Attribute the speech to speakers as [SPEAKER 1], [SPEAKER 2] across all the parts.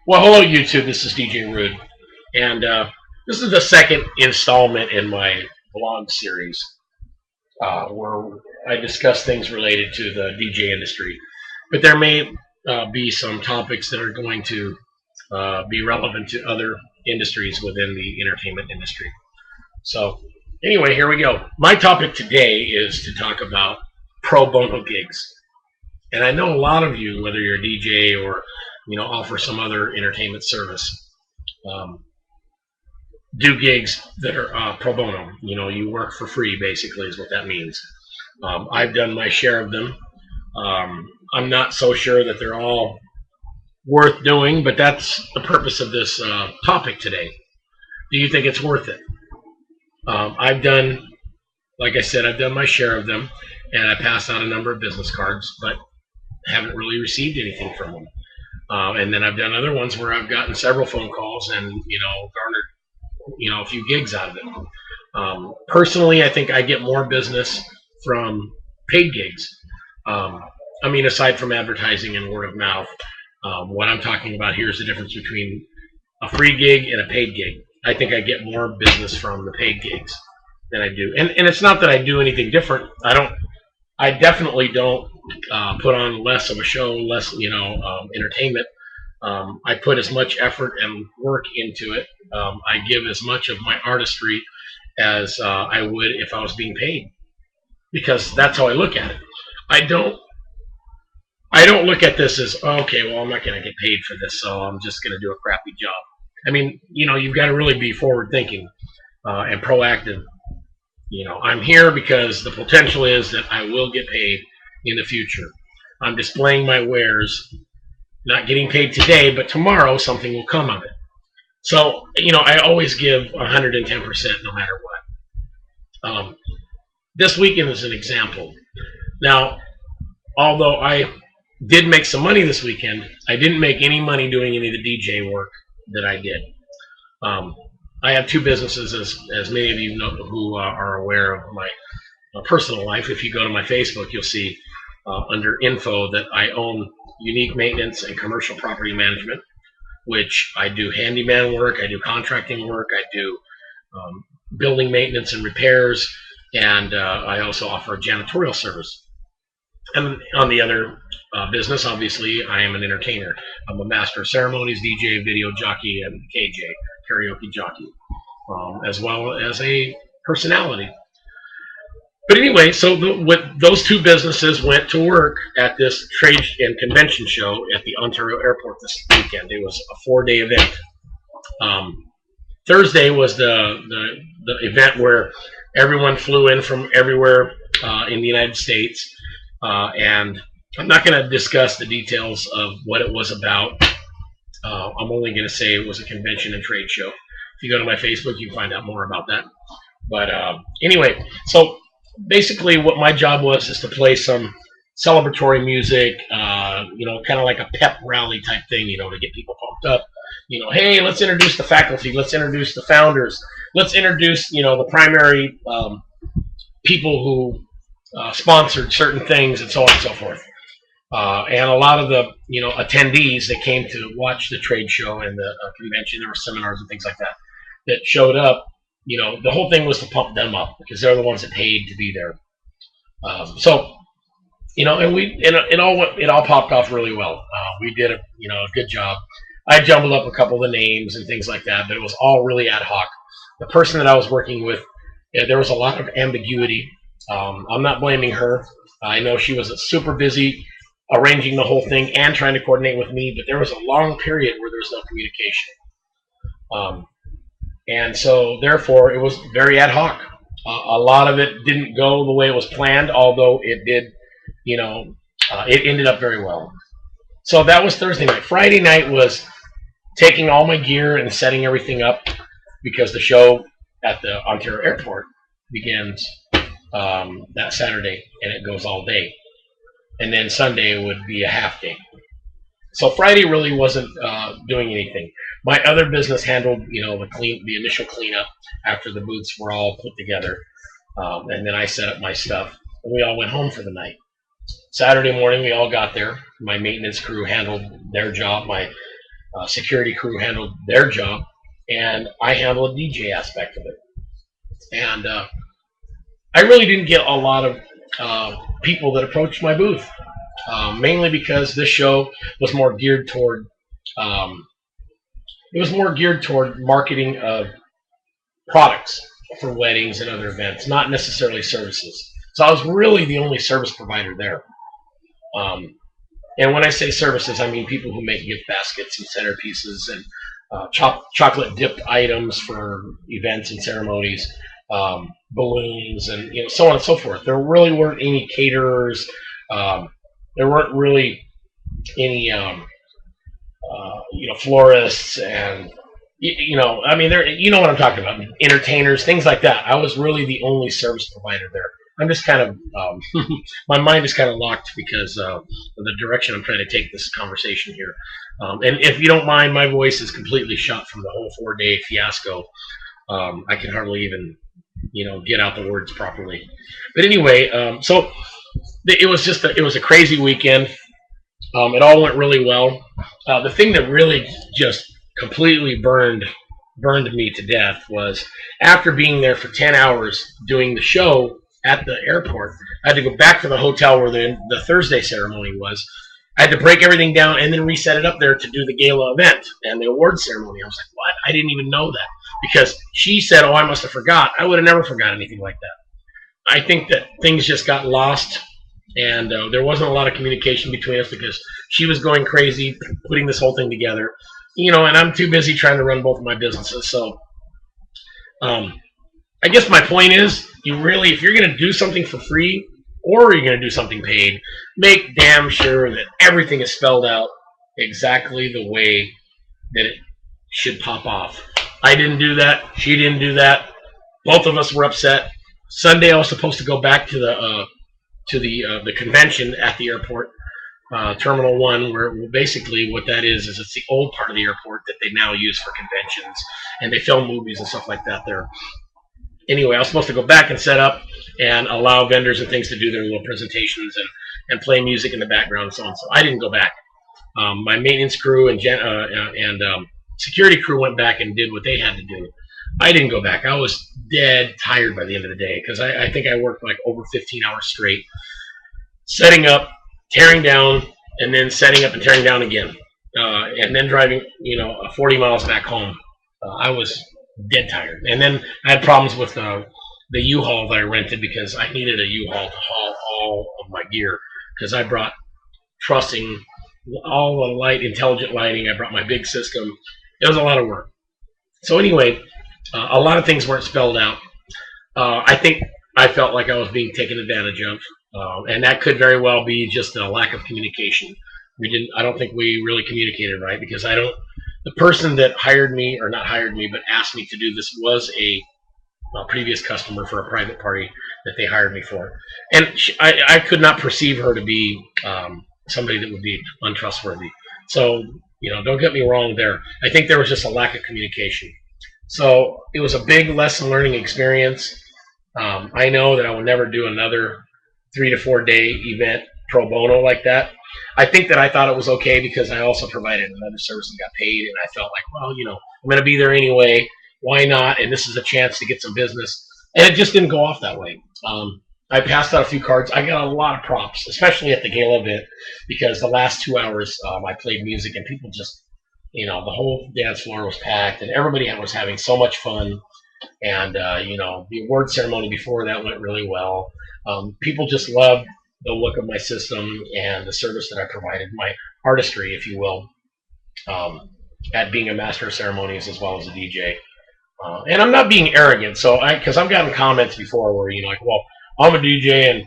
[SPEAKER 1] Well, hello YouTube. This is DJ Rude, and this is the second installment in my blog series where I discuss things related to the DJ industry. But there may be some topics that are going to be relevant to other industries within the entertainment industry. So, anyway, here we go. My topic today is to talk about pro bono gigs. And I know a lot of you, whether you're a DJ or offer some other entertainment service, um, do gigs that are pro bono. You work for free, basically, is what that means. I've done my share of them. I'm not so sure that they're all worth doing, but that's the purpose of this topic today. Do you think it's worth it? I've done, like I said, I've done my share of them, and I passed out a number of business cards, but haven't really received anything from them. And then I've done other ones where I've gotten several phone calls and garnered a few gigs out of it. Personally, I think I get more business from paid gigs. Aside from advertising and word of mouth, what I'm talking about here is the difference between a free gig and a paid gig. I think I get more business from the paid gigs than I do, and it's not that I do anything different. I definitely don't put on less of a show, less entertainment. I put as much effort and work into it. I give as much of my artistry as I would if I was being paid, because that's how I look at it. I don't look at this as, okay, well, I'm not going to get paid for this, so I'm just going to do a crappy job. You've got to really be forward thinking and proactive. I'm here because the potential is that I will get paid in the future. I'm displaying my wares, not getting paid today, but tomorrow something will come of it. So, I always give 110% no matter what. This weekend is an example. Now, although I did make some money this weekend, I didn't make any money doing any of the DJ work that I did. I have two businesses, as many of you know who are aware of my personal life. If you go to my Facebook, you'll see under info that I own Unique Maintenance and Commercial Property Management, which I do handyman work, I do contracting work, I do building maintenance and repairs, and I also offer a janitorial service. And on the other business, obviously, I am an entertainer. I'm a master of ceremonies, DJ, video jockey, and KJ, karaoke jockey, as well as a personality. But anyway, so those two businesses went to work at this trade and convention show at the Ontario airport this weekend. It was a 4-day event. Thursday was the event where everyone flew in from everywhere in the United States. And I'm not going to discuss the details of what it was about. I'm only going to say it was a convention and trade show. If you go to my Facebook, you can find out more about that. But anyway, so basically what my job was is to play some celebratory music, kind of like a pep rally type thing, to get people pumped up. Hey, let's introduce the faculty, let's introduce the founders, let's introduce, the primary people who sponsored certain things, and so on and so forth. And a lot of the attendees that came to watch the trade show and the convention, there were seminars and things like that showed up. The whole thing was to pump them up because they're the ones that paid to be there. And it all popped off really well. We did a good job. I jumbled up a couple of the names and things like that, but it was all really ad hoc. The person that I was working with, there was a lot of ambiguity. I'm not blaming her. I know she was super busy arranging the whole thing and trying to coordinate with me, but there was a long period where there was no communication. And so, therefore, it was very ad hoc. A lot of it didn't go the way it was planned, although it did, it ended up very well. So that was Thursday night. Friday night was taking all my gear and setting everything up because the show at the Ontario airport begins that Saturday, and it goes all day. And then Sunday would be a half day. So Friday really wasn't doing anything. My other business handled, the initial cleanup after the booths were all put together, and then I set up my stuff, and we all went home for the night. Saturday morning, we all got there. My maintenance crew handled their job. My security crew handled their job, and I handled the DJ aspect of it. And I really didn't get a lot of people that approached my booth, mainly because this show was more geared toward um, marketing of products for weddings and other events, not necessarily services. So I was really the only service provider there. Um, and when I say services, I mean people who make gift baskets and centerpieces and chocolate dipped items for events and ceremonies, balloons, and so on and so forth. There really weren't any caterers. Um, there weren't really any florists and I mean, there, what I'm talking about, entertainers, things like that. I was really the only service provider there. I'm just kind of, my mind is kind of locked because of the direction I'm trying to take this conversation here. And if you don't mind, my voice is completely shot from the whole 4-day fiasco. I can hardly even, get out the words properly. But anyway, so it was it was a crazy weekend. It all went really well. The thing that really just completely burned me to death was after being there for 10 hours doing the show at the airport, I had to go back to the hotel where the Thursday ceremony was. I had to break everything down and then reset it up there to do the gala event and the award ceremony. I was like, what? I didn't even know that, because she said, oh, I must have forgot. I would have never forgot anything like that. I think that things just got lost, and there wasn't a lot of communication between us because she was going crazy putting this whole thing together, and I'm too busy trying to run both of my businesses. So I guess my point is, if you're going to do something for free or you're going to do something paid, make damn sure that everything is spelled out exactly the way that it should pop off. I didn't do that. She didn't do that. Both of us were upset. Sunday, I was supposed to go back to the convention at the airport, Terminal 1, where basically what that is it's the old part of the airport that they now use for conventions, and they film movies and stuff like that there. Anyway, I was supposed to go back and set up and allow vendors and things to do their little presentations and play music in the background and so on. So I didn't go back. My maintenance crew and security crew went back and did what they had to do. I didn't go back. I was dead tired by the end of the day because I think I worked like over 15 hours straight, setting up, tearing down, and then setting up and tearing down again, and then driving 40 miles back home. I was dead tired. And then I had problems with the U-Haul that I rented because I needed a U-Haul to haul all of my gear, because I brought trussing, all the light, intelligent lighting. I brought my big system. It was a lot of work. So anyway, a lot of things weren't spelled out. I think I felt like I was being taken advantage of, and that could very well be just a lack of communication. I don't think we really communicated right, because the person that hired me, or not hired me, but asked me to do this was a previous customer for a private party that they hired me for. And I could not perceive her to be somebody that would be untrustworthy. So, don't get me wrong there. I think there was just a lack of communication. So it was a big lesson learning experience. I know that I will never do another 3 to 4 day event pro bono like that. I think that I thought it was okay because I also provided another service and got paid, and I felt like, well, I'm going to be there anyway. Why not? And this is a chance to get some business. And it just didn't go off that way. I passed out a few cards. I got a lot of props, especially at the gala event, because the last 2 hours I played music and people just, the whole dance floor was packed and everybody was having so much fun. And, the award ceremony before that went really well. People just loved the look of my system and the service that I provided, my artistry, if you will, at being a master of ceremonies as well as a DJ. And I'm not being arrogant, because I've gotten comments before where, like, well, I'm a DJ and,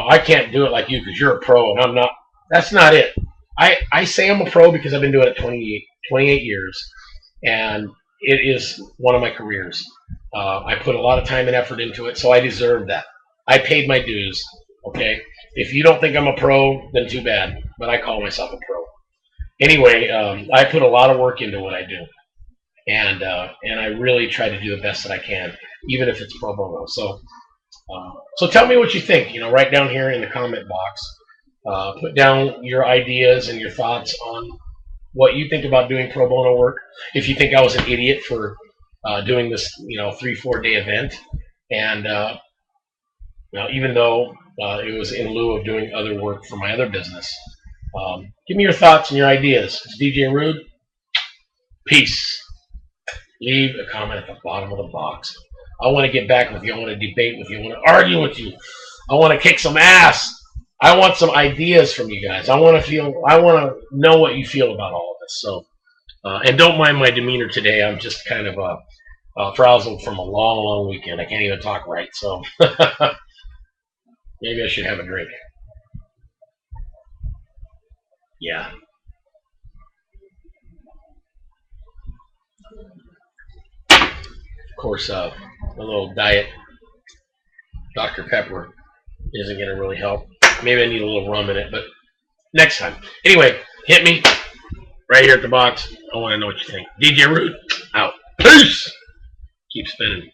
[SPEAKER 1] I can't do it like you because you're a pro and I'm not. That's not it. I say I'm a pro because I've been doing it 28 years, and it is one of my careers. I put a lot of time and effort into it, so I deserve that. I paid my dues, okay? If you don't think I'm a pro, then too bad, but I call myself a pro. Anyway, I put a lot of work into what I do, and I really try to do the best that I can, even if it's pro bono. So tell me what you think. Right down here in the comment box. Put down your ideas and your thoughts on what you think about doing pro bono work. If you think I was an idiot for doing this, 3-4 day event, and even though it was in lieu of doing other work for my other business, give me your thoughts and your ideas. It's DJ Rude. Peace. Leave a comment at the bottom of the box. I want to get back with you. I want to debate with you. I want to argue with you. I want to kick some ass. I want some ideas from you guys. I want to know what you feel about all of this. So, and don't mind my demeanor today. I'm just kind of frazzled from a long, long weekend. I can't even talk right. So maybe I should have a drink. Yeah. Of course, a little diet Dr. Pepper isn't going to really help. Maybe I need a little rum in it, but next time. Anyway, hit me right here at the box. I want to know what you think. DJ Rude, out. Peace. Keep spinning.